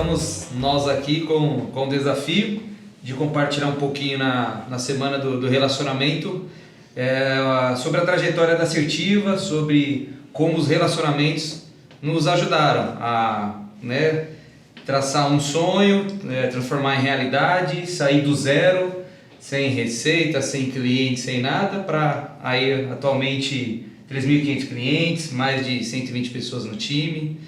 estamos nós aqui com o desafio de compartilhar um pouquinho na semana do relacionamento sobre a trajetória da Assertiva, sobre como os relacionamentos nos ajudaram a traçar um sonho, transformar em realidade, sair do zero, sem receita, sem cliente, sem nada, para aí atualmente 3.500 clientes, mais de 120 pessoas no time.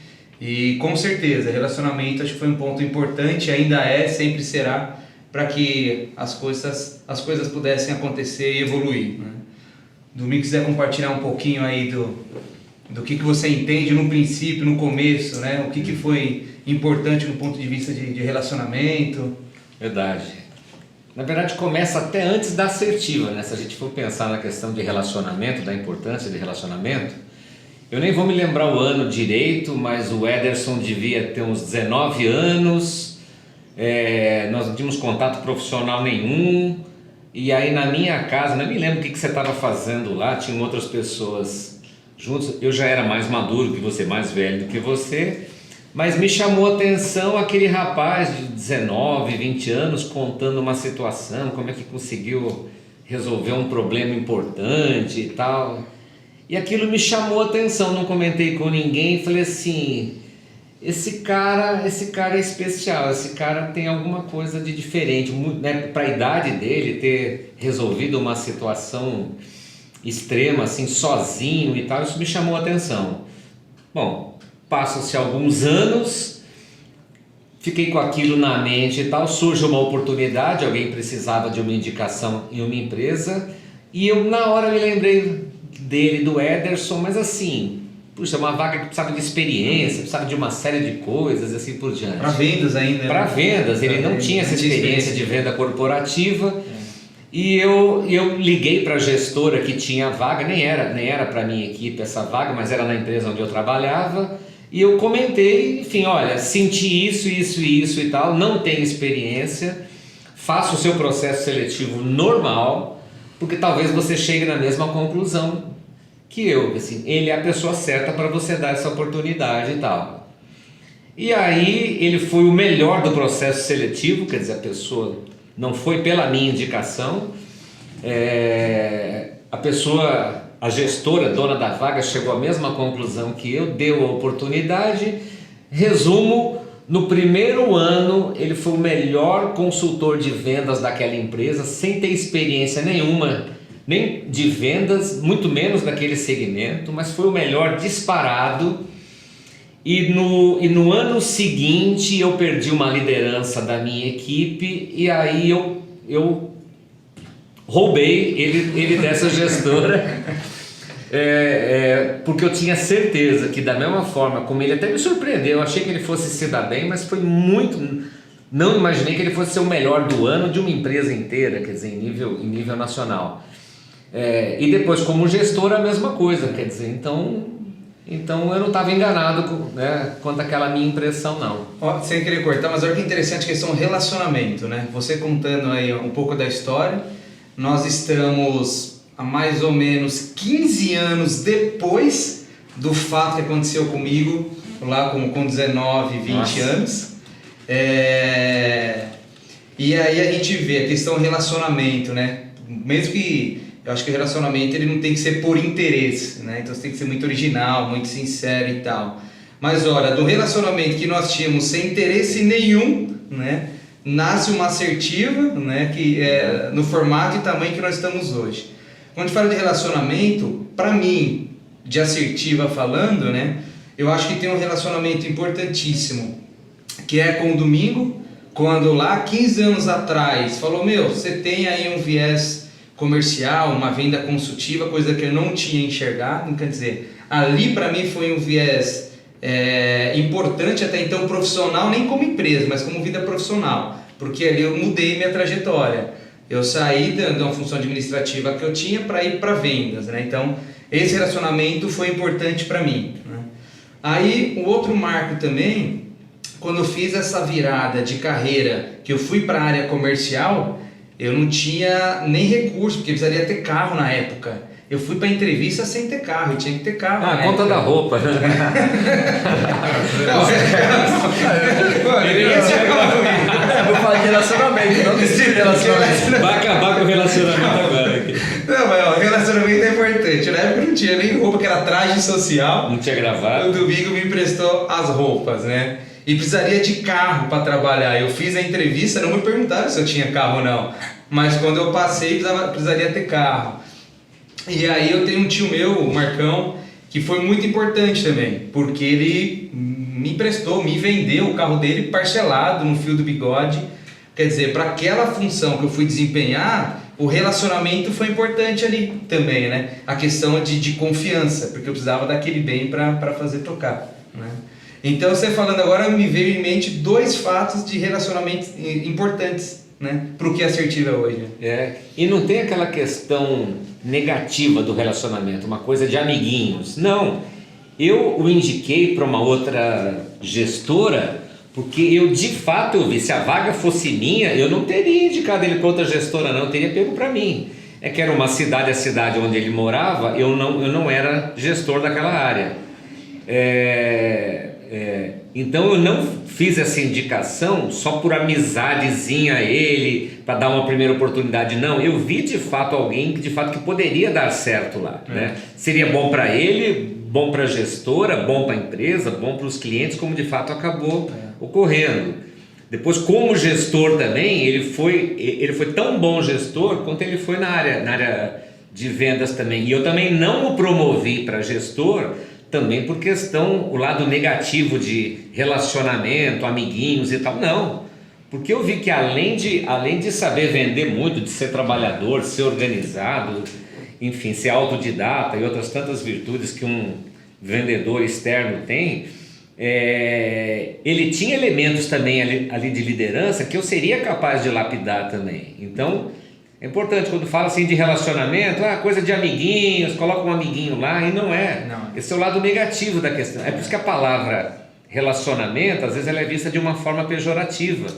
E com certeza, relacionamento acho que foi um ponto importante, ainda sempre será, para que as coisas pudessem acontecer e evoluir, né? Domingo, quiser compartilhar um pouquinho aí do que você entende no princípio, no começo, né? O que foi importante no ponto de vista de relacionamento. Verdade. Na verdade, começa até antes da Assertiva, né? Se a gente for pensar na questão de relacionamento, da importância de relacionamento, eu nem vou me lembrar o ano direito, mas o Ederson devia ter uns 19 anos, nós não tínhamos contato profissional nenhum, e aí na minha casa, não me lembro o que você estava fazendo lá, tinham outras pessoas juntos, eu já era mais maduro que você, mais velho do que você, mas me chamou a atenção aquele rapaz de 19, 20 anos contando uma situação, como é que conseguiu resolver um problema importante e tal. E aquilo me chamou a atenção, não comentei com ninguém, falei assim, esse cara é especial, esse cara tem alguma coisa de diferente, né? Para a idade dele ter resolvido uma situação extrema, assim, sozinho e tal, isso me chamou a atenção. Bom, passam-se alguns anos, fiquei com aquilo na mente e tal, surge uma oportunidade, alguém precisava de uma indicação em uma empresa, e eu na hora me lembrei dele, do Ederson, mas assim, puxa, uma vaga que precisava de experiência, precisava de uma série de coisas, assim por diante. Para vendas ainda. Para vendas, ele não tinha essa experiência de venda corporativa. E eu liguei para a gestora que tinha a vaga, nem era para a minha equipe essa vaga, mas era na empresa onde eu trabalhava, e eu comentei, enfim, olha, senti isso e tal, não tenho experiência, faça o seu processo seletivo normal, porque talvez você chegue na mesma conclusão que eu, assim, ele é a pessoa certa para você dar essa oportunidade e tal. E aí ele foi o melhor do processo seletivo, quer dizer, a pessoa não foi pela minha indicação, a gestora, dona da vaga, chegou à mesma conclusão que eu, deu a oportunidade. Resumo, no primeiro ano ele foi o melhor consultor de vendas daquela empresa, sem ter experiência nenhuma, nem de vendas, muito menos daquele segmento, mas foi o melhor disparado. E no ano seguinte eu perdi uma liderança da minha equipe, e aí eu roubei ele dessa gestora, porque eu tinha certeza que da mesma forma como ele até me surpreendeu, eu achei que ele fosse se dar bem, mas foi muito... Não imaginei que ele fosse ser o melhor do ano de uma empresa inteira, quer dizer, em nível nacional. E depois como gestor a mesma coisa, quer dizer, então eu não estava enganado, né, quanto àquela minha impressão, não. Sem querer cortar, mas olha que interessante a questão relacionamento, né? Você contando aí um pouco da história, nós estamos há mais ou menos 15 anos depois do fato que aconteceu comigo, lá com 19, 20 Nossa. Anos. E aí a gente vê a questão relacionamento, né? Mesmo que eu acho que o relacionamento ele não tem que ser por interesse, né? Então você tem que ser muito original, muito sincero e tal. Mas olha, do relacionamento que nós tínhamos sem interesse nenhum, né? Nasce uma Assertiva, né? Que é no formato e tamanho que nós estamos hoje. Quando a gente fala de relacionamento, para mim, de Assertiva falando, né? Eu acho que tem um relacionamento importantíssimo, que é com o Domingo, quando lá 15 anos atrás falou, você tem aí um viés comercial, uma venda consultiva, coisa que eu não tinha enxergado, quer dizer, ali para mim foi um viés importante até então profissional, nem como empresa, mas como vida profissional, porque ali eu mudei minha trajetória, eu saí de uma função administrativa que eu tinha para ir para vendas, né? Então esse relacionamento foi importante para mim, né? Aí o outro marco também, quando eu fiz essa virada de carreira, que eu fui para a área comercial, eu não tinha nem recurso, porque precisaria ter carro na época. Eu fui pra entrevista sem ter carro, e tinha que ter carro. Ah, né? conta da roupa, né? Vou falar de relacionamento, não desse relacionamento. Vai acabar com o relacionamento agora aqui. Não, mas ó, relacionamento é importante. Na época não tinha nem roupa, que era traje social. Não tinha gravado. O Domingo me emprestou as roupas, né? E precisaria de carro para trabalhar. Eu fiz a entrevista, não me perguntaram se eu tinha carro ou não. Mas quando eu passei, precisaria ter carro. E aí eu tenho um tio meu, o Marcão, que foi muito importante também. Porque ele me emprestou, me vendeu o carro dele parcelado no fio do bigode. Quer dizer, para aquela função que eu fui desempenhar, o relacionamento foi importante ali também, né? A questão de confiança, porque eu precisava daquele bem para fazer tocar, né? Então, você falando agora, me veio em mente 2 fatos de relacionamentos importantes, né? Para o que é assertivo é hoje. E não tem aquela questão negativa do relacionamento, uma coisa de amiguinhos. Não, eu o indiquei para uma outra gestora porque eu de fato eu vi, se a vaga fosse minha, eu não teria indicado ele para outra gestora, não, eu teria pego para mim. É que era uma cidade, a cidade onde ele morava, eu não era gestor daquela área. Então eu não fiz essa indicação só por amizadezinha a ele, para dar uma primeira oportunidade, não. Eu vi de fato alguém que de fato que poderia dar certo lá, né? Seria bom para ele, bom para a gestora, bom para a empresa, bom para os clientes, como de fato acabou ocorrendo. Depois, como gestor também, ele foi tão bom gestor quanto ele foi na área de vendas também. E eu também não o promovi para gestor, também por questão, o lado negativo de relacionamento, amiguinhos e tal, não. Porque eu vi que além de saber vender muito, de ser trabalhador, ser organizado, enfim, ser autodidata e outras tantas virtudes que um vendedor externo tem, ele tinha elementos também ali de liderança que eu seria capaz de lapidar também. Então, é importante quando fala assim de relacionamento, coisa de amiguinhos, coloca um amiguinho lá, e não é. Esse é o lado negativo da questão. É por isso que a palavra relacionamento, às vezes ela é vista de uma forma pejorativa.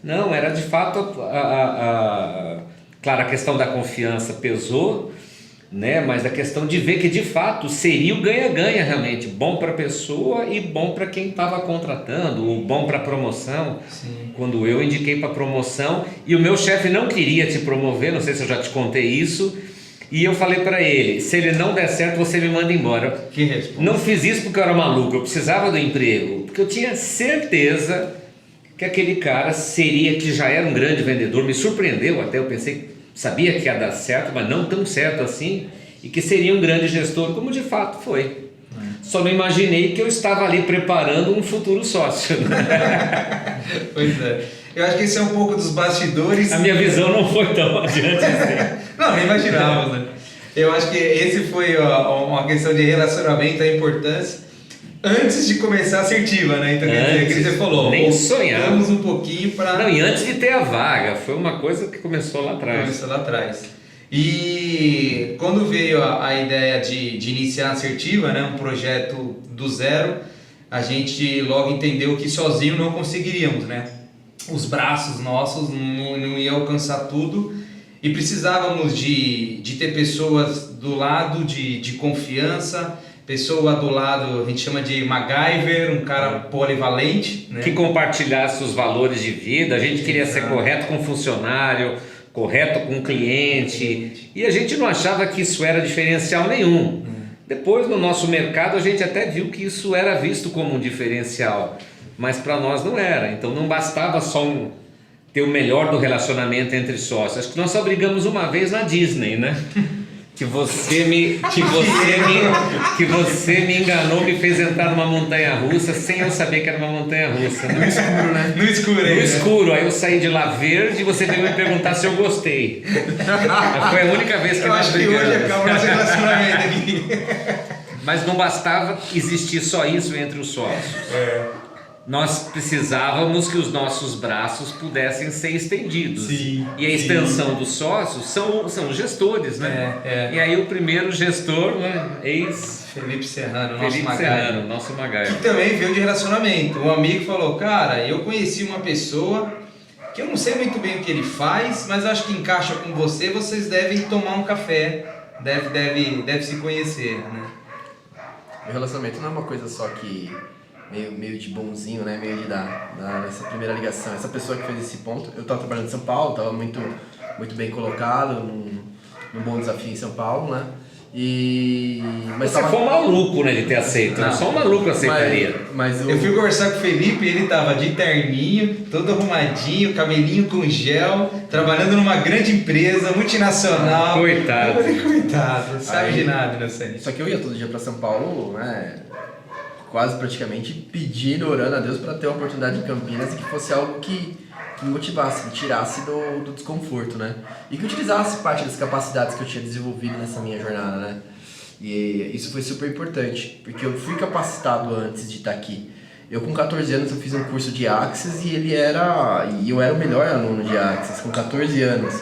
Não, era de fato, claro, a questão da confiança pesou, né? Mas a questão de ver que de fato seria o ganha-ganha realmente, bom para a pessoa e bom para quem estava contratando, ou bom para a promoção. Sim. Quando eu indiquei para promoção e o meu chefe não queria te promover, não sei se eu já te contei isso, e eu falei para ele, se ele não der certo você me manda embora. Que resposta? Não fiz isso porque eu era maluco, eu precisava do emprego, porque eu tinha certeza que aquele cara que já era um grande vendedor, me surpreendeu até, eu pensei, sabia que ia dar certo, mas não tão certo assim, e que seria um grande gestor, como de fato foi. Só não imaginei que eu estava ali preparando um futuro sócio. Pois é. Eu acho que esse é um pouco dos bastidores. A minha visão não foi tão adiante assim. Não, nem imaginávamos, né? Eu acho que esse foi uma questão de relacionamento, a importância, antes de começar a assertiva, né? Então, quer dizer, que você falou, nem sonhar. Voltamos um pouquinho para... Não, e antes de ter a vaga, foi uma coisa que começou lá atrás. Começou lá atrás. E quando veio a ideia de iniciar a assertiva, né, um projeto do zero, a gente logo entendeu que sozinho não conseguiríamos, né? Os braços nossos não iam alcançar tudo e precisávamos de ter pessoas do lado de confiança, pessoa do lado, a gente chama de MacGyver, um cara polivalente, né? Que compartilhasse os valores de vida. A gente queria ser correto com o funcionário, correto com o cliente, e a gente não achava que isso era diferencial nenhum. Depois, no nosso mercado, a gente até viu que isso era visto como um diferencial, mas para nós não era. Então não bastava só ter o melhor do relacionamento entre sócios. Acho que nós só brigamos uma vez na Disney, né? Que você me enganou, me fez entrar numa montanha-russa sem eu saber que era uma montanha-russa. No escuro, né? No escuro, aí, no escuro. Aí eu saí de lá verde e você veio me perguntar se eu gostei. Foi a única vez que nós brigamos. Eu acho que hoje acaba o nosso relacionamento aqui. Mas não bastava existir só isso entre os sócios. Nós precisávamos que os nossos braços pudessem ser estendidos. Sim, e a extensão dos sócios são os gestores, né? E aí o primeiro gestor, né, Felipe Serrano, nosso Magai. Que também veio de relacionamento. Um amigo falou, cara, eu conheci uma pessoa que eu não sei muito bem o que ele faz, mas acho que encaixa com você, vocês devem tomar um café deve se conhecer, né? O relacionamento não é uma coisa só que meio de bonzinho, né? Meio de dar essa primeira ligação. Essa pessoa que fez esse ponto, eu estava trabalhando em São Paulo, estava muito bem colocado, num bom desafio em São Paulo, né? Mas você foi um maluco, né, de ter aceito. Não, só um maluco aceitaria. Eu fui conversar com o Felipe e ele tava de terninho, todo arrumadinho, cabelinho com gel, trabalhando numa grande empresa multinacional. Coitado. Eu falei, coitado, não sabe de nada, não sei. Só que eu ia todo dia para São Paulo, né? Quase praticamente pedindo, orando a Deus para ter uma oportunidade em Campinas e que fosse algo que me motivasse, me tirasse do desconforto, né? E que utilizasse parte das capacidades que eu tinha desenvolvido nessa minha jornada, né? E isso foi super importante, porque eu fui capacitado antes de estar aqui. Eu com 14 anos eu fiz um curso de Axis e eu era o melhor aluno de Axis, com 14 anos.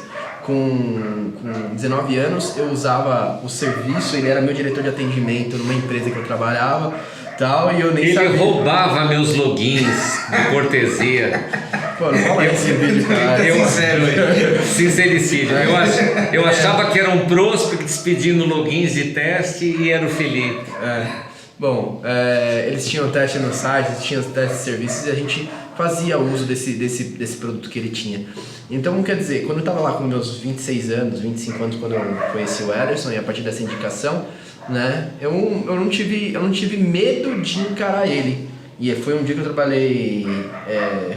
Com 19 anos eu usava o serviço, ele era meu diretor de atendimento numa empresa que eu trabalhava, tal, e eu nem sabia. Ele roubava meus logins de cortesia. Pô, não fala esse vídeo, cara. Sincericídio. Eu achava que era um prospect pedindo logins de teste e era o Felipe. Bom, eles tinham teste no site, eles tinham testes de serviços e a gente fazia uso desse produto que ele tinha. Então, quer dizer, quando eu estava lá com meus 26 anos, 25 anos, quando eu conheci o Ederson e a partir dessa indicação, né, eu não tive medo de encarar ele. E foi um dia que eu trabalhei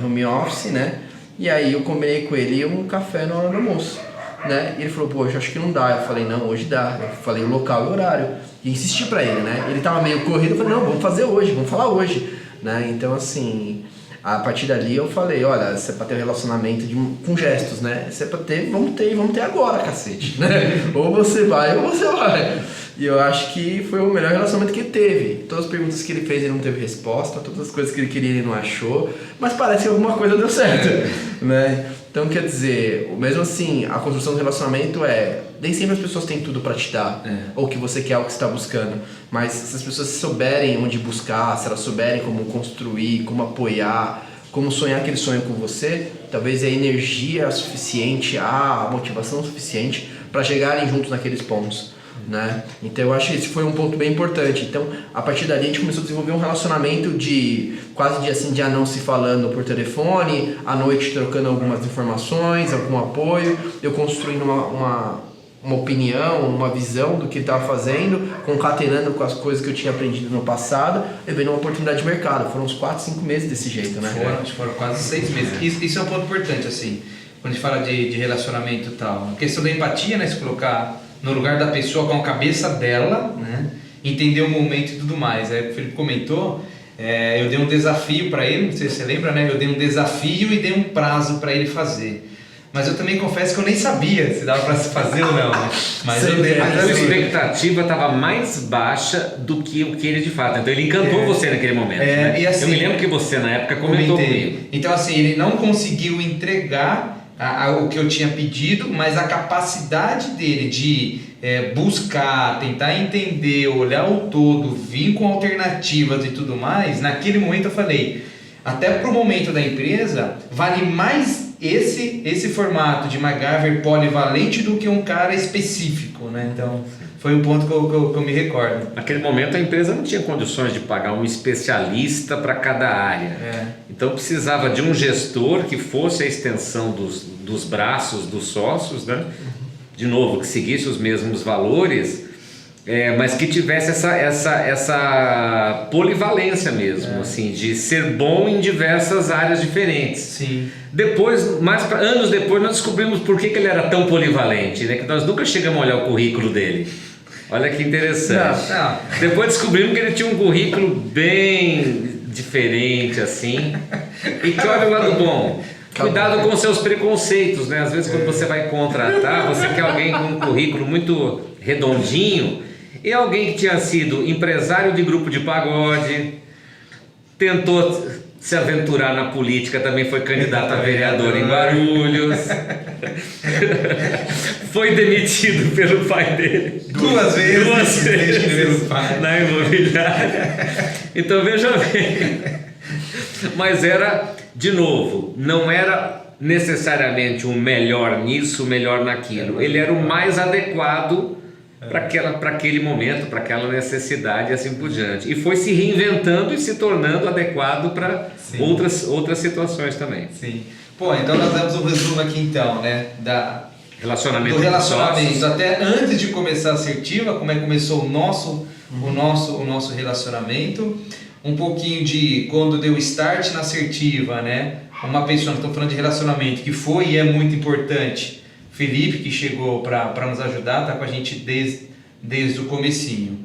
home office, né? E aí eu combinei com ele um café na hora do almoço, né? E ele falou, pô, eu acho que não dá. Eu falei, não, hoje dá. Eu falei o local e o horário. E insisti pra ele, né? Ele tava meio corrido, eu falei, não, vamos fazer hoje, vamos falar hoje, né? Então, assim, a partir dali eu falei, olha, se é pra ter um relacionamento com gestos, né? Se é pra ter, vamos ter agora, cacete, né? Ou você vai ou você vai. E eu acho que foi o melhor relacionamento que ele teve. Todas as perguntas que ele fez ele não teve resposta, todas as coisas que ele queria ele não achou, mas parece que alguma coisa deu certo, né? Então, quer dizer, mesmo assim, a construção do relacionamento nem sempre as pessoas têm tudo para te dar, ou que você quer, o que você está buscando, mas se as pessoas souberem onde buscar, se elas souberem como construir, como apoiar, como sonhar aquele sonho com você, talvez a energia suficiente, a motivação suficiente para chegarem juntos naqueles pontos, né? Então eu acho que esse foi um ponto bem importante. Então a partir dali a gente começou a desenvolver um relacionamento de quase de não se falando por telefone, à noite trocando algumas informações, algum apoio, eu construindo uma opinião, uma visão do que ele estava fazendo, concatenando com as coisas que eu tinha aprendido no passado e vendo uma oportunidade de mercado. Foram uns 4, 5 meses desse jeito, né? Foram quase 6 meses. Isso é um ponto importante, assim, quando a gente fala de relacionamento e tal. A questão da empatia, né? Se colocar no lugar da pessoa com a cabeça dela, né? Entender o momento e tudo mais. O Felipe comentou, eu dei um desafio para ele, não sei se você lembra, né? Eu dei um desafio e dei um prazo para ele fazer. Mas eu também confesso que eu nem sabia se dava para se fazer ou não, né? Mas eu dei. A sua expectativa estava mais baixa do que o que ele de fato. Então ele encantou você naquele momento. Né? E assim, eu me lembro que você na época comentou comigo. Então assim, ele não conseguiu entregar o que eu tinha pedido, mas a capacidade dele de buscar, tentar entender, olhar o todo, vir com alternativas e tudo mais, naquele momento eu falei, até para o momento da empresa, vale mais esse formato de MacGyver polivalente do que um cara específico, né? Então foi um ponto que eu me recordo. Naquele momento a empresa não tinha condições de pagar um especialista para cada área. Então precisava de um gestor que fosse a extensão dos braços dos sócios, né? De novo, que seguisse os mesmos valores, mas que tivesse essa polivalência mesmo, assim, de ser bom em diversas áreas diferentes. Sim. Depois, anos depois, nós descobrimos por que ele era tão polivalente, né? Que nós nunca chegamos a olhar o currículo dele. Olha que interessante. Não. Depois descobrimos que ele tinha um currículo bem diferente, assim. E que olha o lado bom. Cuidado com seus preconceitos, né? Às vezes quando você vai contratar, você quer alguém com um currículo muito redondinho e alguém que tinha sido empresário de grupo de pagode, tentou se aventurar na política, também foi candidato a vereador em Guarulhos, foi demitido pelo pai dele Duas vezes na imobiliária. Então veja bem, mas era, de novo, não era necessariamente o melhor nisso, o melhor naquilo, ele era o mais adequado para aquele momento, para aquela necessidade e assim por diante. E foi se reinventando e se tornando adequado para outras situações também. Sim. Pô, então nós demos um resumo aqui então, né? Do Relacionamento até antes de começar a Assertiva, como é que começou o nosso relacionamento, um pouquinho de quando deu start na Assertiva, né? Uma pessoa, estou falando de relacionamento, que foi e é muito importante. Felipe, que chegou para nos ajudar, está com a gente desde o comecinho.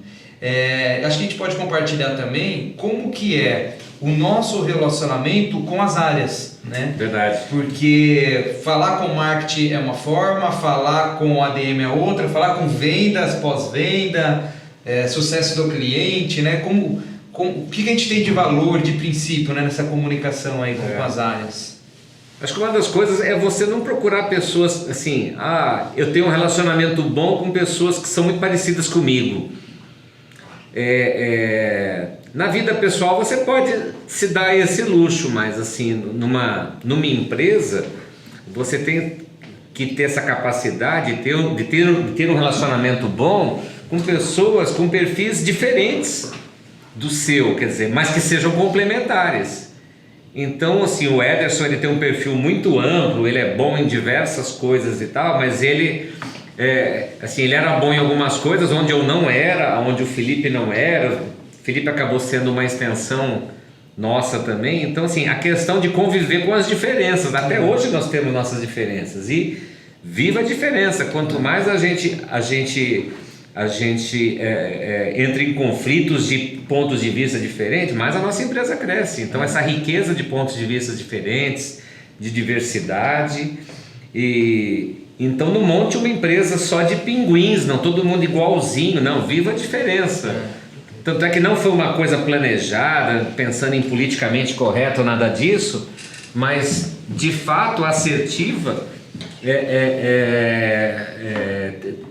Acho que a gente pode compartilhar também como que é o nosso relacionamento com as áreas, né? Verdade. Porque falar com marketing é uma forma, falar com ADM é outra, falar com vendas, pós-venda, sucesso do cliente, né? O que a gente tem de valor, de princípio, né, nessa comunicação aí com as áreas? Acho que uma das coisas é você não procurar pessoas assim, eu tenho um relacionamento bom com pessoas que são muito parecidas comigo. Na vida pessoal você pode se dar esse luxo, mas assim, numa empresa você tem que ter essa capacidade de ter um relacionamento bom com pessoas com perfis diferentes do seu, quer dizer, mas que sejam complementares. Então, assim, o Ederson, ele tem um perfil muito amplo, ele é bom em diversas coisas e tal, mas ele era bom em algumas coisas onde eu não era, onde o Felipe não era. O Felipe acabou sendo uma extensão nossa também. Então, assim, a questão de conviver com as diferenças. Até hoje nós temos nossas diferenças e viva a diferença. Quanto mais a gente entra em conflitos de pontos de vista diferentes, mais a nossa empresa cresce. Então essa riqueza de pontos de vista diferentes, de diversidade, e então não monte uma empresa só de pinguins, não todo mundo igualzinho, não, viva a diferença. Tanto é que não foi uma coisa planejada, pensando em politicamente correto, nada disso, mas de fato assertiva.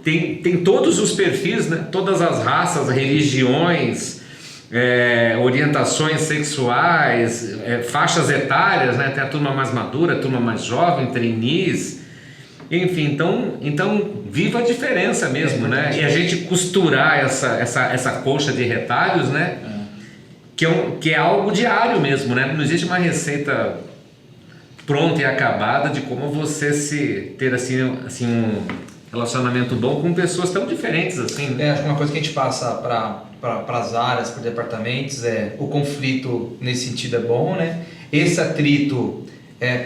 Tem todos os perfis, né? Todas as raças, religiões, orientações sexuais, faixas etárias, né? Tem a turma mais madura, a turma mais jovem, trainees, enfim, então viva a diferença mesmo, né? E a gente costurar essa colcha de retalhos, né? Que é algo diário mesmo, né? Não existe uma receita pronta e acabada de como você ter assim um relacionamento bom com pessoas tão diferentes assim, né? Acho que uma coisa que a gente passa para as áreas, para departamentos, o conflito nesse sentido é bom, né? Esse atrito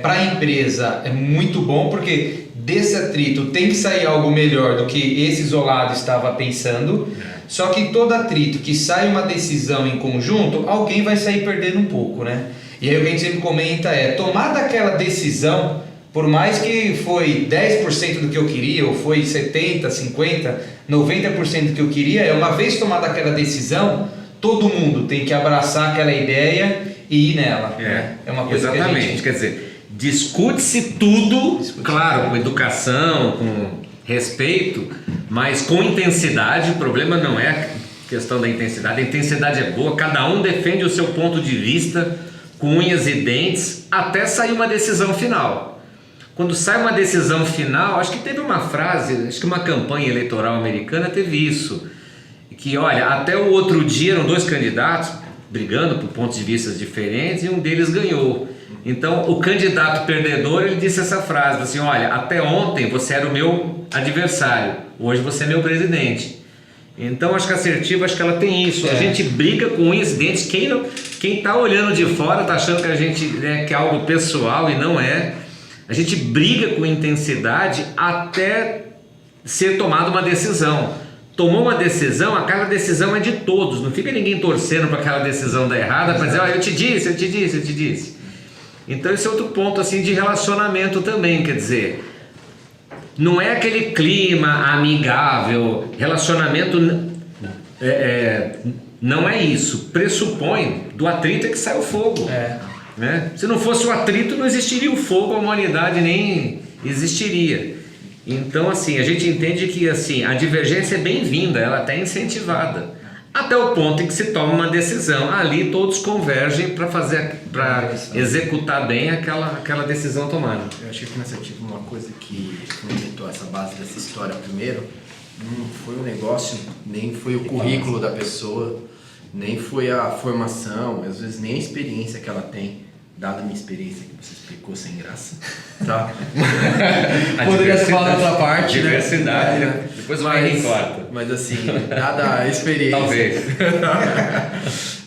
para a empresa é muito bom, porque desse atrito tem que sair algo melhor do que esse isolado estava pensando. Só que todo atrito que sai uma decisão em conjunto, alguém vai sair perdendo um pouco, né? E aí o que a gente sempre comenta tomada aquela decisão, por mais que foi 10% do que eu queria, ou foi 70%, 50%, 90% do que eu queria, uma vez tomada aquela decisão, todo mundo tem que abraçar aquela ideia e ir nela. É uma coisa exatamente, que a gente... quer dizer, discute-se tudo, claro, com educação, com respeito, mas com intensidade. O problema não é a questão da intensidade, a intensidade é boa, cada um defende o seu ponto de vista, com unhas e dentes, até sair uma decisão final. Quando sai uma decisão final, acho que teve uma frase, acho que uma campanha eleitoral americana teve isso, que olha, até o outro dia eram dois candidatos brigando por pontos de vista diferentes e um deles ganhou. Então o candidato perdedor, ele disse essa frase, assim, olha, até ontem você era o meu adversário, hoje você é meu presidente. Então acho que a Assertiva, acho que ela tem isso, a gente briga com unhas e dentes. Quem está olhando de fora está achando que a gente que é algo pessoal, e não é. A gente briga com intensidade até ser tomada uma decisão. Tomou uma decisão, aquela decisão é de todos, não fica ninguém torcendo para aquela decisão dar errada, para dizer, eu te disse. Então esse é outro ponto assim de relacionamento também, quer dizer, não é aquele clima amigável, relacionamento não é isso, pressupõe do atrito é que sai o fogo. Né? Se não fosse o atrito, não existiria o fogo, a humanidade nem existiria. Então, assim, a gente entende que assim, a divergência é bem-vinda, ela até é incentivada, até o ponto em que se toma uma decisão. Ali todos convergem para executar bem aquela decisão tomada. Eu achei que nessa tipo uma coisa que comentou essa base dessa história primeiro Não foi o negócio, nem foi o currículo da pessoa, nem foi a formação, às vezes nem a experiência que ela tem, dada a minha experiência que você explicou sem graça, tá? Poderia ter falado outra parte, diversidade, né? Depois vai corta. Mas assim, dada a experiência... Talvez.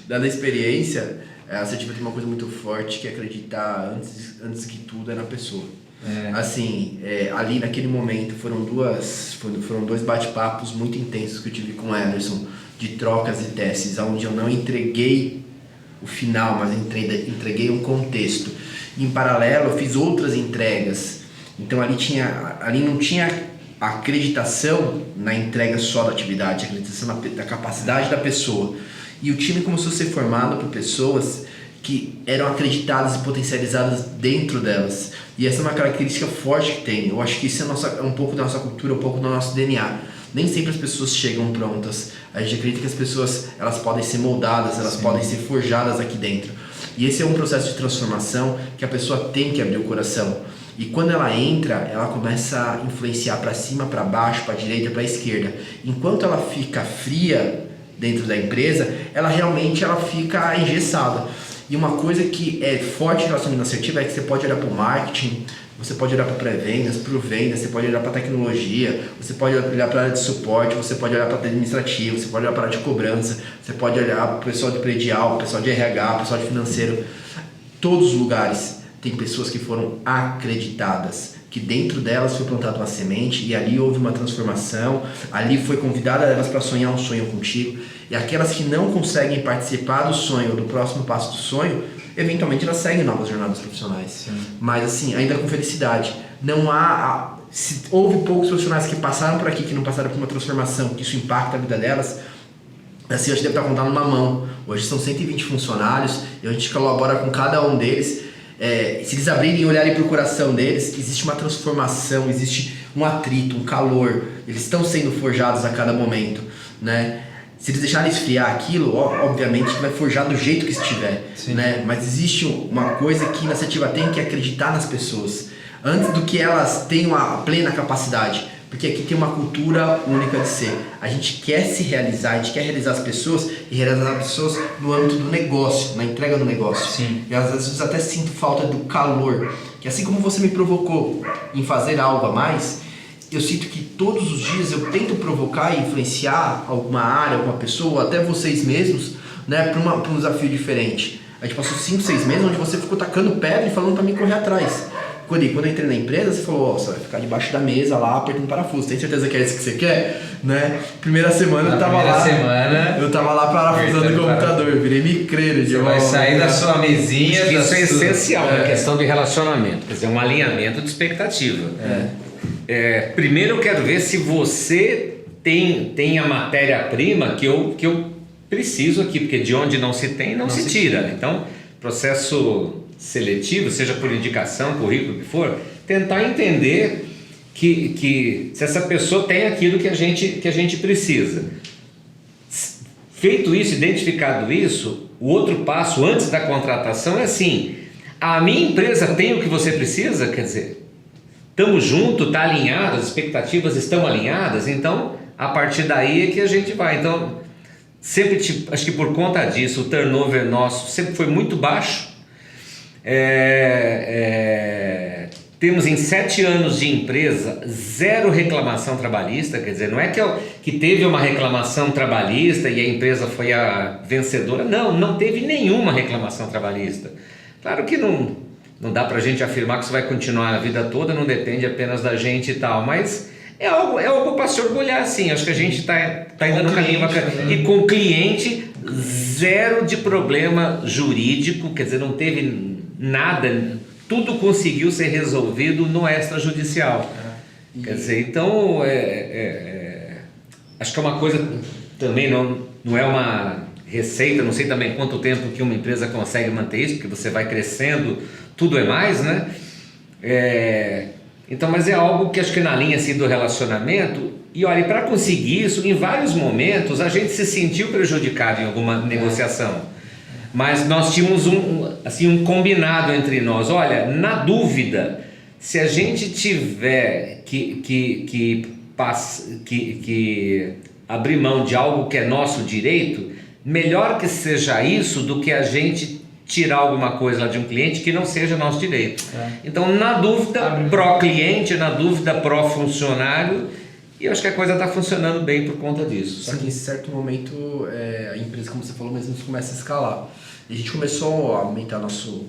Dada a experiência, a assertiva tem uma coisa muito forte que é acreditar antes que tudo é na pessoa. Assim, ali naquele momento foram dois bate-papos muito intensos que eu tive com o Emerson, de trocas e testes, onde eu não entreguei o final, mas entreguei um contexto. Em paralelo, eu fiz outras entregas. Então ali não tinha acreditação na entrega só da atividade, acreditação da capacidade da pessoa. E o time começou a ser formado por pessoas que eram acreditadas e potencializadas dentro delas. E essa é uma característica forte que tem. Eu acho que isso é um pouco da nossa cultura, um pouco do nosso DNA. Nem sempre as pessoas chegam prontas. A gente acredita que as pessoas elas podem ser moldadas, elas podem ser forjadas aqui dentro. E esse é um processo de transformação que a pessoa tem que abrir o coração. E quando ela entra, ela começa a influenciar para cima, para baixo, para direita, para esquerda. Enquanto ela fica fria dentro da empresa, ela fica engessada. E uma coisa que é forte em relacionamento assertivo é que você pode olhar para o marketing, você pode olhar para pré-vendas, para o vendas, você pode olhar para tecnologia, você pode olhar para a área de suporte, você pode olhar para a administrativo, você pode olhar para a área de cobrança, você pode olhar para o pessoal de predial, o pessoal de RH, o pessoal de financeiro. Todos os lugares tem pessoas que foram acreditadas, que dentro delas foi plantada uma semente e ali houve uma transformação, ali foi convidada elas para sonhar um sonho contigo. E aquelas que não conseguem participar do sonho, do próximo passo do sonho, eventualmente elas seguem novas jornadas profissionais. Sim. Mas assim, ainda com felicidade. Não há... houve poucos profissionais que passaram por aqui, que não passaram por uma transformação, que isso impacta a vida delas. Assim, a gente deve estar contando numa mão. Hoje são 120 funcionários e a gente colabora com cada um deles. Se eles abrirem e olharem para o coração deles, existe uma transformação, existe um atrito, um calor. Eles estão sendo forjados a cada momento, né? Se eles deixarem esfriar aquilo, obviamente vai forjar do jeito que estiver, né? Mas existe uma coisa que a assertiva tem que acreditar nas pessoas, antes do que elas tenham a plena capacidade, porque aqui tem uma cultura única de ser. A gente quer se realizar, a gente quer realizar as pessoas e realizar as pessoas no âmbito do negócio, na entrega do negócio. Sim. E às vezes até sinto falta do calor, que assim como você me provocou em fazer algo a mais, eu sinto que todos os dias eu tento provocar e influenciar alguma área, alguma pessoa, ou até vocês mesmos, né, para um desafio diferente. A gente passou 5, 6 meses onde você ficou tacando pedra e falando para mim correr atrás. Quando eu entrei na empresa, você falou, você vai ficar debaixo da mesa lá, apertando parafuso. Tem certeza que é isso que você quer? Né? Primeira semana eu tava lá parafusando o computador, eu virei micreiro. Você vai sair da sua mesinha. Isso é essencial na questão de relacionamento, quer dizer, um alinhamento de expectativa. Primeiro eu quero ver se você tem a matéria-prima que eu preciso aqui, porque de onde não se tem, não se tira. Então, processo seletivo, seja por indicação, currículo, o que for, tentar entender que se essa pessoa tem aquilo que a gente precisa. Feito isso, identificado isso, o outro passo antes da contratação é assim: a minha empresa tem o que você precisa, quer dizer, estamos juntos, está alinhado, as expectativas estão alinhadas, então a partir daí é que a gente vai. Então, sempre, acho que por conta disso, o turnover nosso sempre foi muito baixo. Temos em 7 anos de empresa 0 reclamação trabalhista, quer dizer, não é que teve uma reclamação trabalhista e a empresa foi a vencedora, não teve nenhuma reclamação trabalhista. Claro que não dá pra gente afirmar que isso vai continuar a vida toda, não depende apenas da gente e tal, mas é algo para se orgulhar, sim. Acho que a gente tá indo no caminho bacana. E com o cliente, 0 de problema jurídico, quer dizer, não teve nada, tudo conseguiu ser resolvido no extrajudicial. Quer dizer, então, acho que é uma coisa também, não é uma receita, não sei também quanto tempo que uma empresa consegue manter isso, porque você vai crescendo, tudo é mais, né? Então, mas é algo que acho que na linha assim, do relacionamento, e olha, para conseguir isso, em vários momentos a gente se sentiu prejudicado em alguma negociação, mas nós tínhamos um combinado entre nós: olha, na dúvida, se a gente tiver que abrir mão de algo que é nosso direito, melhor que seja isso do que a gente tirar alguma coisa lá de um cliente que não seja nosso direito. Então, na dúvida, pró-cliente, na dúvida, pró-funcionário, e eu acho que a coisa está funcionando bem por conta disso. Só que em certo momento a empresa, como você falou mesmo, começa a escalar. E a gente começou a aumentar nosso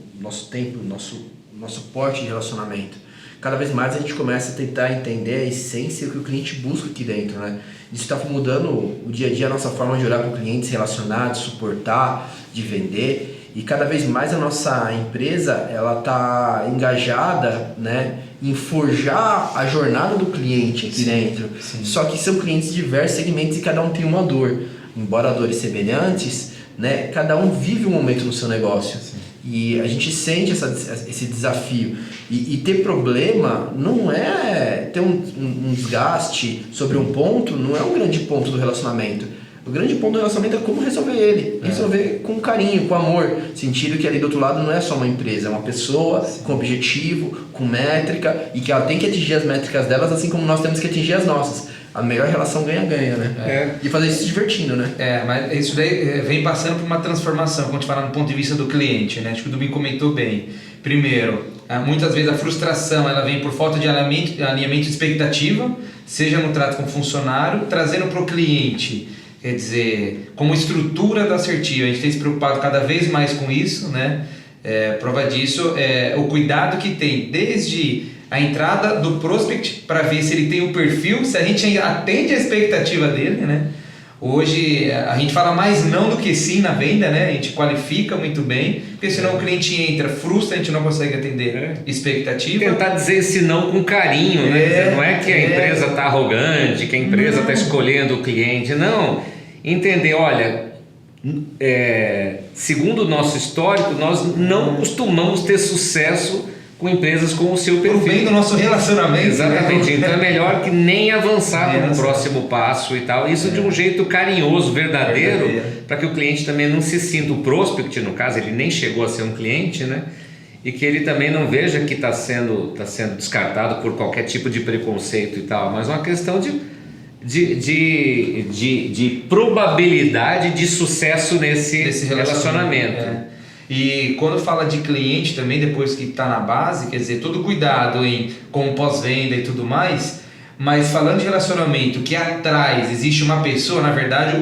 tempo, nosso porte de relacionamento. Cada vez mais a gente começa a tentar entender a essência que o cliente busca aqui dentro, né? Isso está mudando o dia a dia, a nossa forma de olhar para o cliente, se relacionar, de suportar, de vender. E cada vez mais a nossa empresa ela está engajada, né, em forjar a jornada do cliente aqui dentro. Sim. Só que são clientes de diversos segmentos e cada um tem uma dor. Embora dores semelhantes, né, cada um vive um momento no seu negócio. Sim. E a gente sente esse desafio. E ter problema não é ter um desgaste sobre um ponto, não é um grande ponto do relacionamento. O grande ponto do relacionamento é como resolver ele. Resolver com carinho, com amor. Sentindo que ali do outro lado não é só uma empresa, é uma pessoa com objetivo, com métrica, e que ela tem que atingir as métricas delas, assim como nós temos que atingir as nossas. A melhor relação ganha-ganha, né? E fazer isso se divertindo, né? Mas isso daí vem passando por uma transformação, quando a gente fala no ponto de vista do cliente, né? Acho que o Domingo comentou bem. Primeiro, muitas vezes a frustração ela vem por falta de alinhamento de expectativa, seja no trato com o funcionário, trazendo para o cliente. Quer dizer, como estrutura da assertiva, a gente tem se preocupado cada vez mais com isso, né? Prova disso é o cuidado que tem desde a entrada do prospect para ver se ele tem o perfil, se a gente atende a expectativa dele, né? Hoje a gente fala mais não do que sim na venda, né? A gente qualifica muito bem, porque senão o cliente entra, frustra, a gente não consegue atender expectativa. Tentar dizer esse não com carinho, né? Não é que a empresa está arrogante, que a empresa está escolhendo o cliente, não. Entender, olha, segundo o nosso histórico, nós não costumamos ter sucesso com empresas com o seu perfil. Por bem do nosso relacionamento. Exatamente. Né? Então é melhor que nem avançar para o próximo passo e tal. Isso de um jeito carinhoso, verdadeiro, para que o cliente também não se sinta, o prospect, no caso, ele nem chegou a ser um cliente, né? E que ele também não veja que está sendo descartado por qualquer tipo de preconceito e tal, mas uma questão de probabilidade de sucesso nesse relacionamento. E quando fala de cliente também, depois que está na base, quer dizer, todo cuidado com pós-venda e tudo mais, mas falando de relacionamento, que atrás existe uma pessoa, na verdade,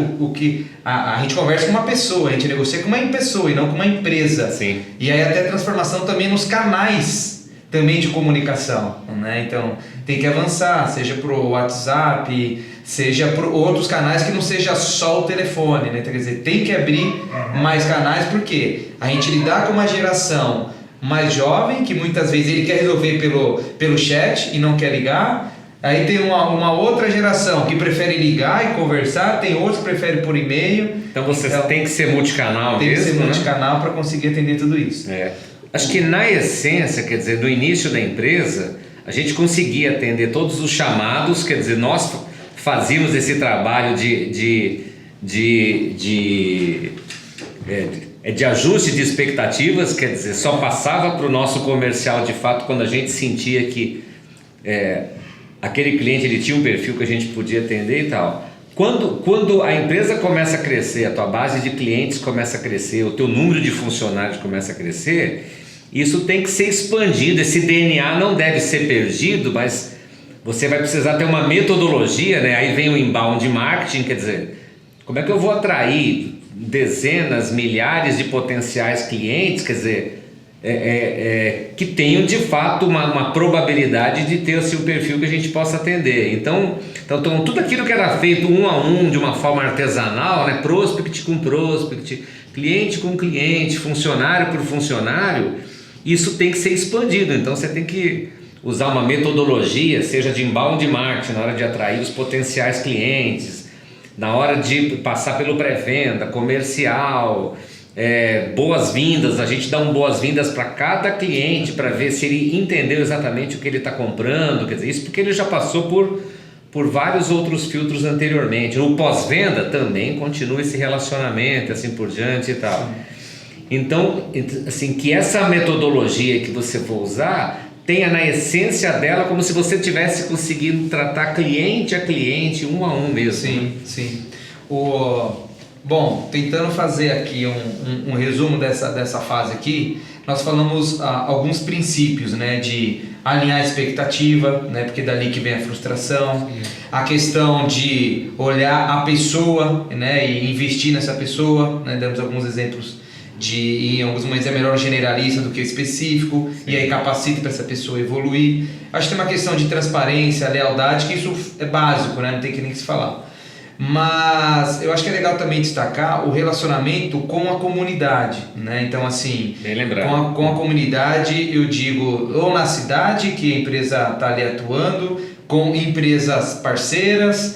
a gente conversa com uma pessoa, a gente negocia com uma pessoa e não com uma empresa. Sim. E aí até transformação também nos canais também de comunicação, né? Então tem que avançar, seja para o WhatsApp, seja por outros canais que não seja só o telefone, né? Então, quer dizer, tem que abrir mais canais, porque a gente lidar com uma geração mais jovem, que muitas vezes ele quer resolver pelo chat e não quer ligar. Aí tem uma outra geração que prefere ligar e conversar, tem outros que preferem por e-mail. Então você tem que ser multicanal mesmo, Tem que ser multicanal para conseguir atender tudo isso. Acho que na essência, quer dizer, no início da empresa, a gente conseguia atender todos os chamados, quer dizer, nós fazíamos esse trabalho de ajuste de expectativas, quer dizer, só passava para o nosso comercial de fato quando a gente sentia que aquele cliente ele tinha um perfil que a gente podia atender e tal. Quando a empresa começa a crescer, a tua base de clientes começa a crescer, o teu número de funcionários começa a crescer, isso tem que ser expandido. Esse DNA não deve ser perdido, mas você vai precisar ter uma metodologia, né? Aí vem o inbound marketing, quer dizer, como é que eu vou atrair dezenas, milhares de potenciais clientes, quer dizer, que tenham de fato uma probabilidade de ter assim, o perfil que a gente possa atender. Então tudo aquilo que era feito um a um, de uma forma artesanal, né? Prospect com prospect, cliente com cliente, funcionário por funcionário, isso tem que ser expandido. Então você tem que usar uma metodologia, seja de inbound marketing, na hora de atrair os potenciais clientes, na hora de passar pelo pré-venda, comercial, boas-vindas, a gente dá boas-vindas para cada cliente para ver se ele entendeu exatamente o que ele está comprando, quer dizer, isso porque ele já passou por vários outros filtros anteriormente. No pós-venda também continua esse relacionamento, assim por diante e tal. Então, assim, que essa metodologia que você for usar tenha na essência dela como se você tivesse conseguido tratar cliente a cliente, um a um mesmo. Sim, sim. Bom, tentando fazer aqui um resumo dessa fase aqui, nós falamos alguns princípios, né, de alinhar a expectativa, né, porque dali que vem a frustração, a questão de olhar a pessoa, né, e investir nessa pessoa, né, damos alguns exemplos em alguns momentos é melhor generalista do que específico, e aí capacita para essa pessoa evoluir. Acho que tem uma questão de transparência, lealdade, que isso é básico, né, não tem que nem se falar. Mas eu acho que é legal também destacar o relacionamento com a comunidade, né? Então, assim, bem lembrado. Com a comunidade, eu digo, ou na cidade que a empresa está ali atuando, com empresas parceiras,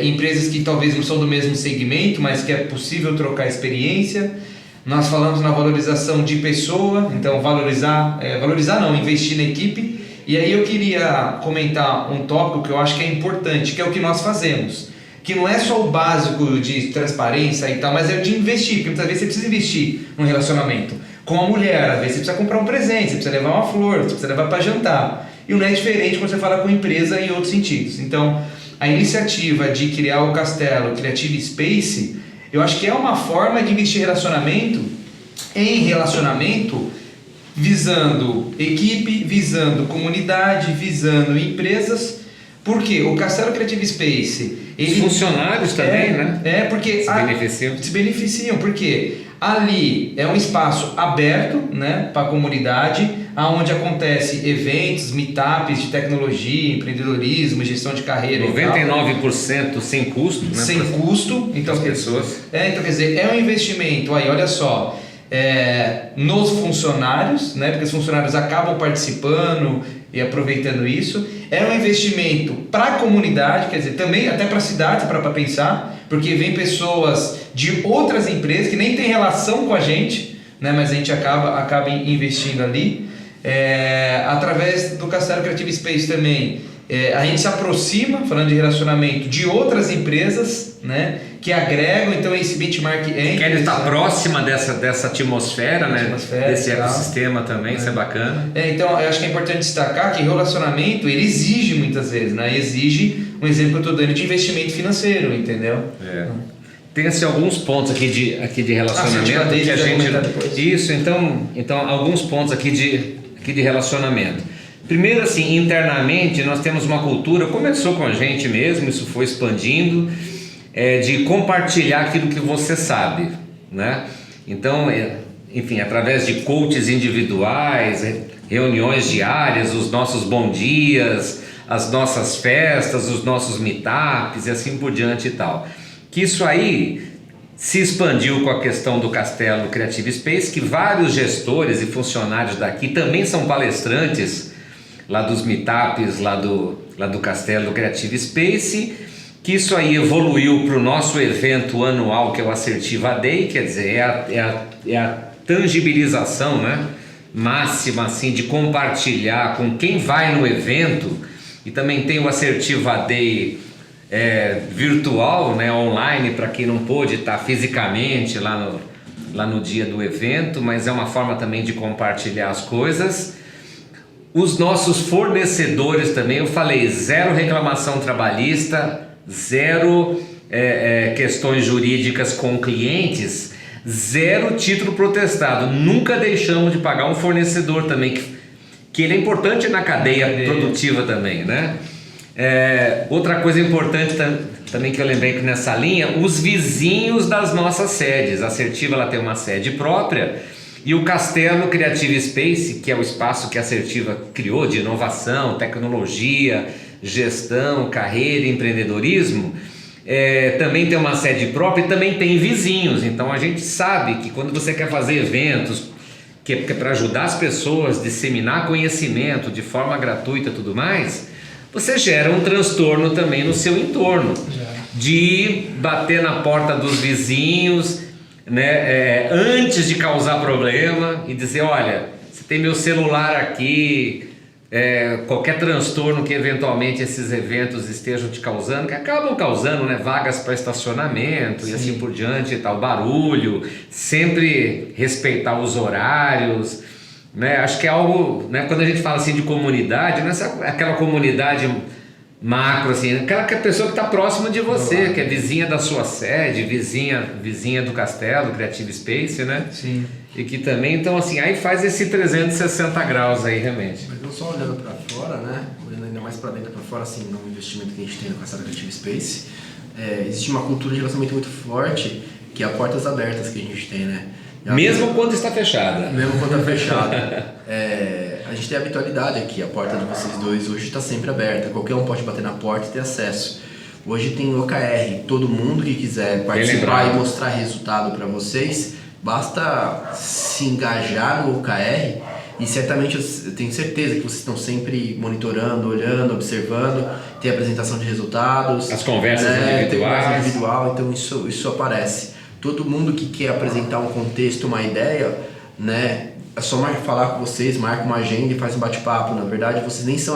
empresas que talvez não são do mesmo segmento, mas que é possível trocar experiência. Nós falamos na valorização de pessoa, então investir na equipe. E aí eu queria comentar um tópico que eu acho que é importante, que é o que nós fazemos. Que não é só o básico de transparência e tal, mas é de investir, porque muitas vezes você precisa investir num relacionamento. Com a mulher, às vezes você precisa comprar um presente, você precisa levar uma flor, você precisa levar para jantar. E não é diferente quando você fala com empresa em outros sentidos. Então, a iniciativa de criar o Castelo Creative Space, eu acho que é uma forma de investir em relacionamento, visando equipe, visando comunidade, visando empresas. Por quê? O Castelo Creative Space... Os funcionários também, né? Porque se beneficiam, porque ali é um espaço aberto, né, para a comunidade, onde acontece eventos, meetups de tecnologia, empreendedorismo, gestão de carreira 99% sem custo, né? Sem custo. Então, as pessoas. Então, quer dizer, é um investimento aí, olha só, nos funcionários, né, porque os funcionários acabam participando e aproveitando isso. É um investimento para a comunidade, quer dizer, também até para a cidade, para pensar, porque vem pessoas de outras empresas que nem tem relação com a gente, né, mas a gente acaba investindo ali. Através do Castelo Creative Space também, a gente se aproxima, falando de relacionamento, de outras empresas, né, que agregam, então esse benchmark quer estar próxima dessa atmosfera, né, desse ecossistema também, isso é bacana. Então eu acho que é importante destacar que relacionamento ele exige muitas vezes, né, exige um exemplo que eu estou dando de investimento financeiro, entendeu? Tem assim, alguns pontos aqui de relacionamento que a gente... Isso, então alguns pontos aqui de relacionamento. Primeiro, assim, internamente nós temos uma cultura, começou com a gente mesmo, isso foi expandindo, de compartilhar aquilo que você sabe, né? Então, enfim, através de coaches individuais, reuniões diárias, os nossos bom dias, as nossas festas, os nossos meetups e assim por diante e tal. Que isso aí se expandiu com a questão do Castelo Creative Space, que vários gestores e funcionários daqui também são palestrantes lá dos meetups, lá do Castelo Creative Space, que isso aí evoluiu para o nosso evento anual, que é o Assertiva Day, quer dizer, é a tangibilização, né, máxima assim, de compartilhar com quem vai no evento. E também tem o Assertiva Day virtual, né, online, para quem não pôde estar fisicamente lá no dia do evento, mas é uma forma também de compartilhar as coisas. Os nossos fornecedores também, eu falei, zero reclamação trabalhista, zero questões jurídicas com clientes, zero título protestado. Nunca deixamos de pagar um fornecedor também, que ele é importante na cadeia produtiva também, né? Outra coisa importante também que eu lembrei que nessa linha, os vizinhos das nossas sedes. A Assertiva ela tem uma sede própria, e o Castelo Creative Space, que é o espaço que a Assertiva criou de inovação, tecnologia, gestão, carreira e empreendedorismo, também tem uma sede própria e também tem vizinhos. Então a gente sabe que quando você quer fazer eventos, que é para ajudar as pessoas a disseminar conhecimento de forma gratuita e tudo mais, você gera um transtorno também no seu entorno, de bater na porta dos vizinhos, né, antes de causar problema e dizer, olha, você tem meu celular aqui, qualquer transtorno que eventualmente esses eventos estejam te causando, que acabam causando, né, vagas para estacionamento. Sim. E assim por diante e tal, barulho, sempre respeitar os horários, né? Acho que é algo, né? Quando a gente fala assim de comunidade, não é aquela comunidade macro, assim, aquela pessoa que está próxima de você, que é vizinha da sua sede, vizinha do castelo, Creative Space, né? Sim. E que também, então assim, aí faz esse 360 graus aí realmente. Mas não só olhando para fora, né? Olhando ainda mais para dentro, para fora, assim, no investimento que a gente tem no Castelo Creative Space, existe uma cultura de relacionamento muito forte, que é a portas abertas que a gente tem, né? Mesmo quando está fechada. Mesmo quando está fechada. A gente tem a habitualidade aqui, a porta de vocês dois hoje está sempre aberta, qualquer um pode bater na porta e ter acesso. Hoje tem OKR, todo mundo que quiser participar e mostrar resultado para vocês, basta se engajar no OKR e certamente eu tenho certeza que vocês estão sempre monitorando, olhando, observando, tem apresentação de resultados. As conversas individuais. Tem conversa individual, então isso aparece. Todo mundo que quer apresentar um contexto, uma ideia, né? É só falar com vocês, marca uma agenda e faz um bate-papo. Na verdade, vocês nem são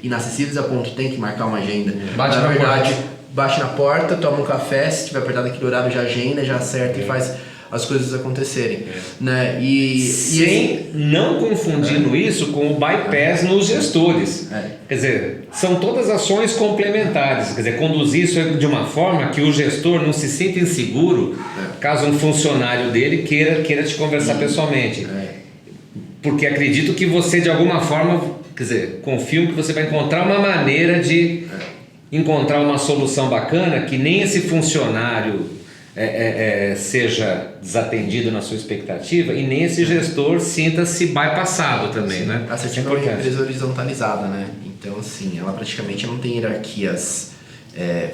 inacessíveis a ponto tem que marcar uma agenda. Bate na verdade, porta. bate na porta, toma um café, se tiver apertado aquele horário já agenda, já acerta e faz as coisas acontecerem. Né? Sem não confundindo isso com o bypass nos gestores. Quer dizer, são todas ações complementares. Quer dizer, conduzir isso de uma forma que o gestor não se sinta inseguro caso um funcionário dele queira te conversar pessoalmente. Porque acredito que você, de alguma forma, quer dizer, confio que você vai encontrar uma maneira de encontrar uma solução bacana que nem esse funcionário seja desatendido na sua expectativa e nem esse gestor sinta-se bypassado também, né? A Assertiva é uma empresa horizontalizada, né? Então, assim, ela praticamente não tem hierarquias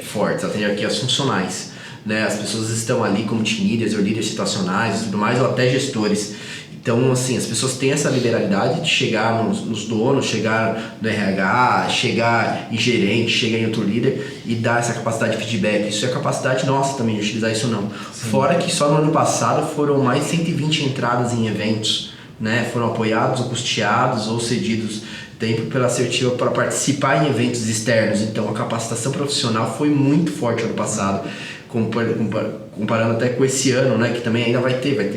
fortes, ela tem hierarquias funcionais, né? As pessoas estão ali como team leaders ou líderes situacionais e tudo mais, ou até gestores. Então, assim, as pessoas têm essa liberalidade de chegar nos donos, chegar no RH, chegar em gerente, chegar em outro líder e dar essa capacidade de feedback. Isso é capacidade nossa também de utilizar isso não. Sim. Fora que só no ano passado foram mais de 120 entradas em eventos, né? Foram apoiados ou custeados ou cedidos tempo pela Assertiva para participar em eventos externos. Então, a capacitação profissional foi muito forte ano passado. Comparando até com esse ano, né, que também ainda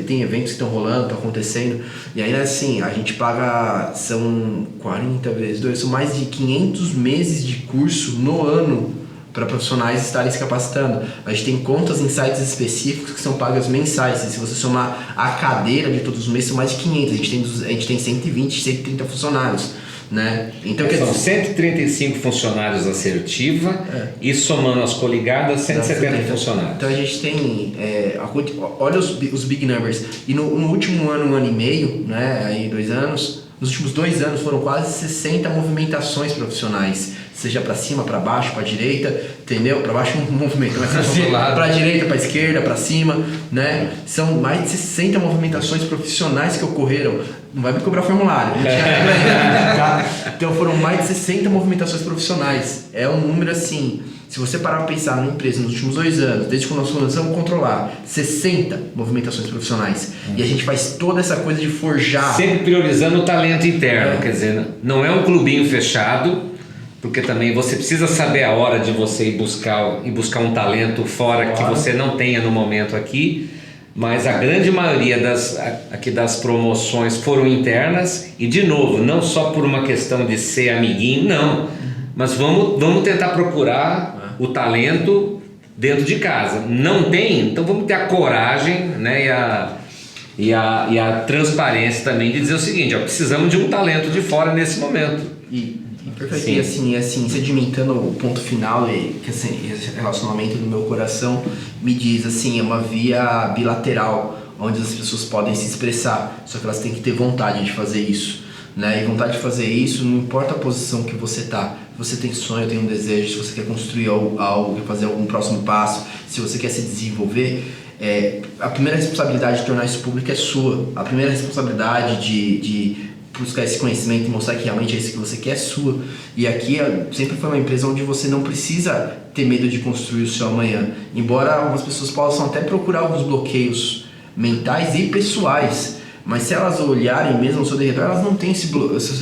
tem eventos que estão rolando, estão acontecendo, e ainda assim, a gente paga, são 40 vezes 2, são mais de 500 meses de curso no ano para profissionais estarem se capacitando. A gente tem contas em sites específicos que são pagas mensais, e se você somar a cadeira de todos os meses, são mais de 500, a gente tem 120, 130 funcionários. Né? Então, são 135 funcionários Assertiva e somando as coligadas 170 funcionários. Então a gente tem, olha os big numbers, e no último ano, 1 ano e meio, né, aí 2 anos, nos últimos 2 anos foram quase 60 movimentações profissionais, seja para cima, para baixo, para direita, entendeu? Para baixo um movimento, mas para direita, para esquerda, para cima, né? São mais de 60 movimentações profissionais que ocorreram. Não vai me cobrar formulário, tá? Então foram mais de 60 movimentações profissionais. É um número assim, se você parar para pensar numa empresa nos últimos 2 anos, desde que nós começamos a controlar 60 movimentações profissionais, e a gente faz toda essa coisa de forjar. Sempre priorizando o talento interno, quer dizer, não é um clubinho fechado, porque também você precisa saber a hora de você ir buscar um talento fora que você não tenha no momento aqui. Mas a grande maioria das promoções foram internas e, de novo, não só por uma questão de ser amiguinho, não, mas vamos tentar procurar o talento dentro de casa. Não tem? Então vamos ter a coragem, né, e a transparência também de dizer o seguinte, precisamos de um talento de fora nesse momento. Perfeito. E assim, sedimentando o ponto final, que assim, esse relacionamento no meu coração me diz assim, é uma via bilateral, onde as pessoas podem se expressar, só que elas têm que ter vontade de fazer isso, né? E vontade de fazer isso, não importa a posição que você tá, se você tem sonho, tem um desejo, se você quer construir algo, quer fazer algum próximo passo, se você quer se desenvolver, a primeira responsabilidade de tornar isso público é sua, a primeira responsabilidade de buscar esse conhecimento e mostrar que realmente é isso que você quer é sua. E aqui sempre foi uma empresa onde você não precisa ter medo de construir o seu amanhã. Embora algumas pessoas possam até procurar alguns bloqueios mentais e pessoais, Mas se elas olharem mesmo o seu derredor, elas não têm esse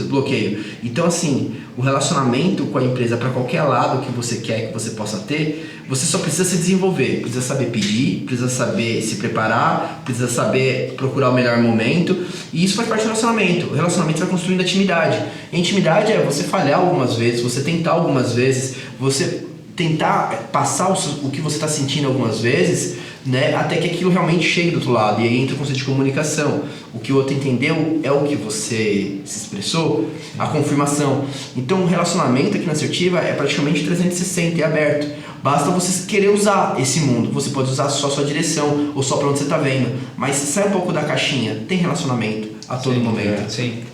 bloqueio. Então, assim, o relacionamento com a empresa para qualquer lado que você quer que você possa ter, você só precisa se desenvolver, precisa saber pedir, precisa saber se preparar, precisa saber procurar o melhor momento, e isso faz parte do relacionamento. O relacionamento vai construindo a intimidade. A intimidade é você falhar algumas vezes, você tentar algumas vezes, você tentar passar o que você está sentindo algumas vezes, né, até que aquilo realmente chegue do outro lado. E aí entra o conceito de comunicação. O que o outro entendeu é o que você se expressou, a confirmação. Então o relacionamento aqui na Assertiva é praticamente 360 e aberto. Basta você querer usar esse mundo. Você pode usar só a sua direção ou só para onde você está vendo. Mas sai um pouco da caixinha. Tem relacionamento a todo momento. Sim.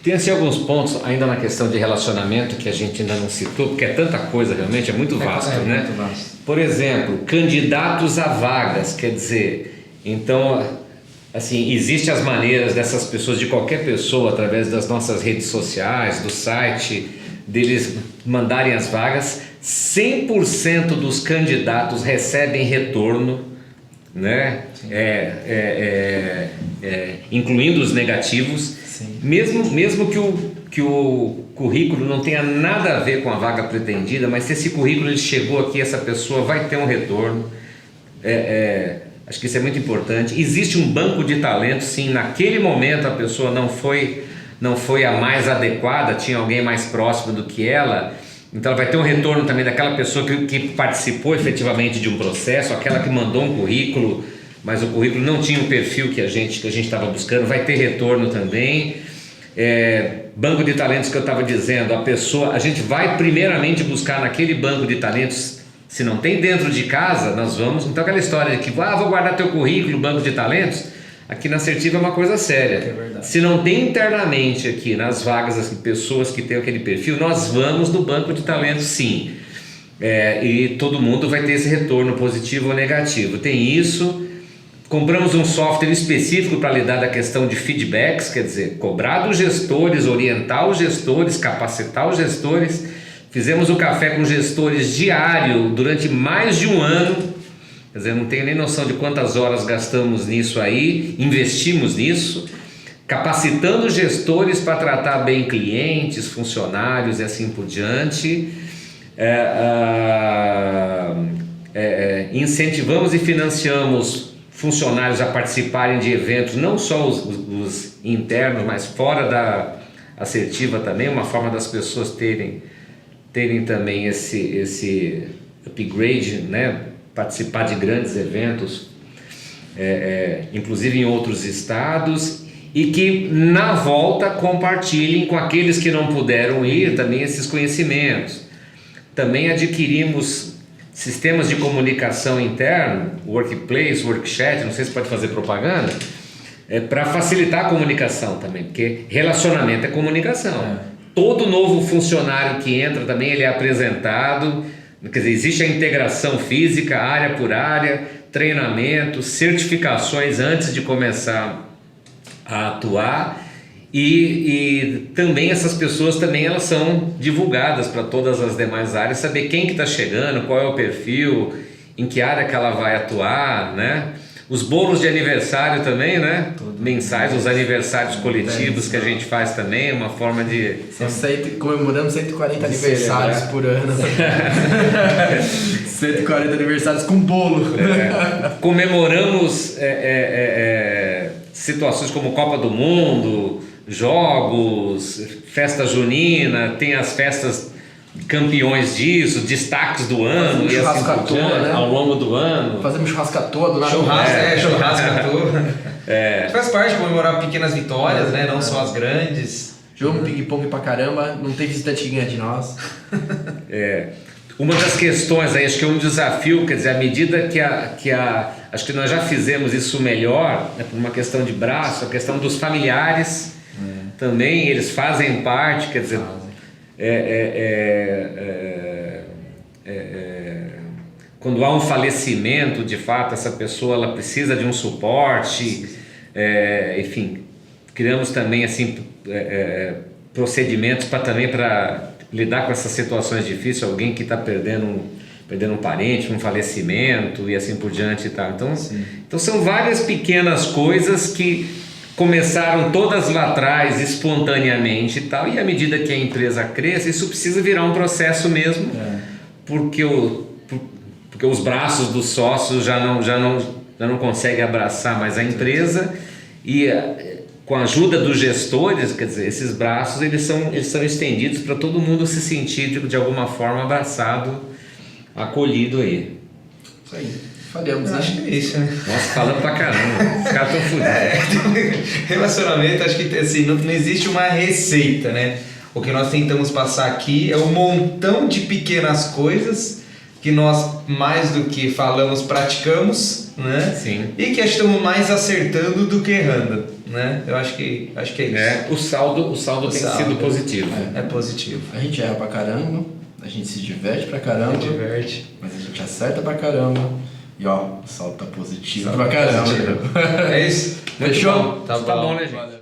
Tem assim alguns pontos ainda na questão de relacionamento que a gente ainda não citou, porque é tanta coisa realmente, é muito vasto, né? Muito vasto. Por exemplo, candidatos a vagas, quer dizer, então, assim, existem as maneiras dessas pessoas, de qualquer pessoa, através das nossas redes sociais, do site, deles mandarem as vagas, 100% dos candidatos recebem retorno, né? Incluindo os negativos. Mesmo que o currículo não tenha nada a ver com a vaga pretendida, mas se esse currículo ele chegou aqui, essa pessoa vai ter um retorno. Acho que isso é muito importante. Existe um banco de talentos, sim, naquele momento a pessoa não foi a mais adequada, tinha alguém mais próximo do que ela, então ela vai ter um retorno também daquela pessoa que participou efetivamente de um processo, aquela que mandou um currículo, mas o currículo não tinha o perfil que a gente estava buscando, vai ter retorno também. Banco de talentos que eu estava dizendo, a gente vai primeiramente buscar naquele banco de talentos, se não tem dentro de casa, nós vamos, então aquela história de que vou guardar teu currículo, banco de talentos, aqui na Assertiva é uma coisa séria. Se não tem internamente aqui nas vagas assim, pessoas que têm aquele perfil, nós vamos no banco de talentos sim, e todo mundo vai ter esse retorno positivo ou negativo, tem isso. Compramos um software específico para lidar da questão de feedbacks, quer dizer, cobrar dos gestores, orientar os gestores, capacitar os gestores. Fizemos o café com gestores diário durante mais de um ano, quer dizer, não tenho nem noção de quantas horas gastamos nisso aí, investimos nisso, capacitando os gestores para tratar bem clientes, funcionários e assim por diante. Incentivamos e financiamos funcionários a participarem de eventos, não só os internos, mas fora da Assertiva também, uma forma das pessoas terem também esse upgrade, né? Participar de grandes eventos, inclusive em outros estados, e que na volta compartilhem com aqueles que não puderam ir também esses conhecimentos. Também adquirimos sistemas de comunicação interno, workplace, workchat, não sei se pode fazer propaganda, para facilitar a comunicação também, porque relacionamento é comunicação. Todo novo funcionário que entra também ele é apresentado, quer dizer, existe a integração física, área por área, treinamento, certificações antes de começar a atuar. E também essas pessoas também elas são divulgadas para todas as demais áreas, saber quem que está chegando, qual é o perfil, em que área que ela vai atuar, né? Os bolos de aniversário também, né? Mensais, os aniversários coletivos que a gente faz também, uma forma de... Comemoramos 140 aniversários por ano. 140 aniversários com bolo. Comemoramos situações como Copa do Mundo, jogos, festa junina, tem as festas campeões disso, destaques do ano e assim por diante, né? Ao longo do ano. Fazemos churrasco à toa do nada. Churrasco à toa. Faz parte de comemorar pequenas vitórias, né? Não só as grandes. Jogo ping-pong pra caramba, não tem visitante que ganha de nós. Uma das questões aí, acho que é um desafio, quer dizer, à medida que acho que nós já fizemos isso melhor, né, por uma questão de braço, a questão dos familiares também, eles fazem parte, quer dizer, quando há um falecimento, de fato, essa pessoa ela precisa de um suporte, enfim, criamos também assim procedimentos para lidar com essas situações difíceis, alguém que está perdendo um parente, um falecimento e assim por diante e tal. Então são várias pequenas coisas que começaram todas lá atrás, espontaneamente e tal, e à medida que a empresa cresce, isso precisa virar um processo mesmo, porque os braços dos sócios já não conseguem abraçar mais a empresa, e com a ajuda dos gestores, quer dizer, esses braços eles são estendidos para todo mundo se sentir de alguma forma abraçado, acolhido aí. Isso aí. Falhamos, né? Acho que é isso, né? Nossa, falando pra caramba, os caras tão fodidos. Relacionamento, acho que assim, não existe uma receita, né? O que nós tentamos passar aqui é um montão de pequenas coisas que nós, mais do que falamos, praticamos, né? Sim. E que estamos mais acertando do que errando, né? Eu acho que é isso. O saldo tem sido positivo. É positivo. A gente erra pra caramba, a gente se diverte pra caramba, mas a gente acerta pra caramba. E ó, o saldo tá positivo pra caramba. É isso? Fechou? Tá bom, né, gente? Valeu.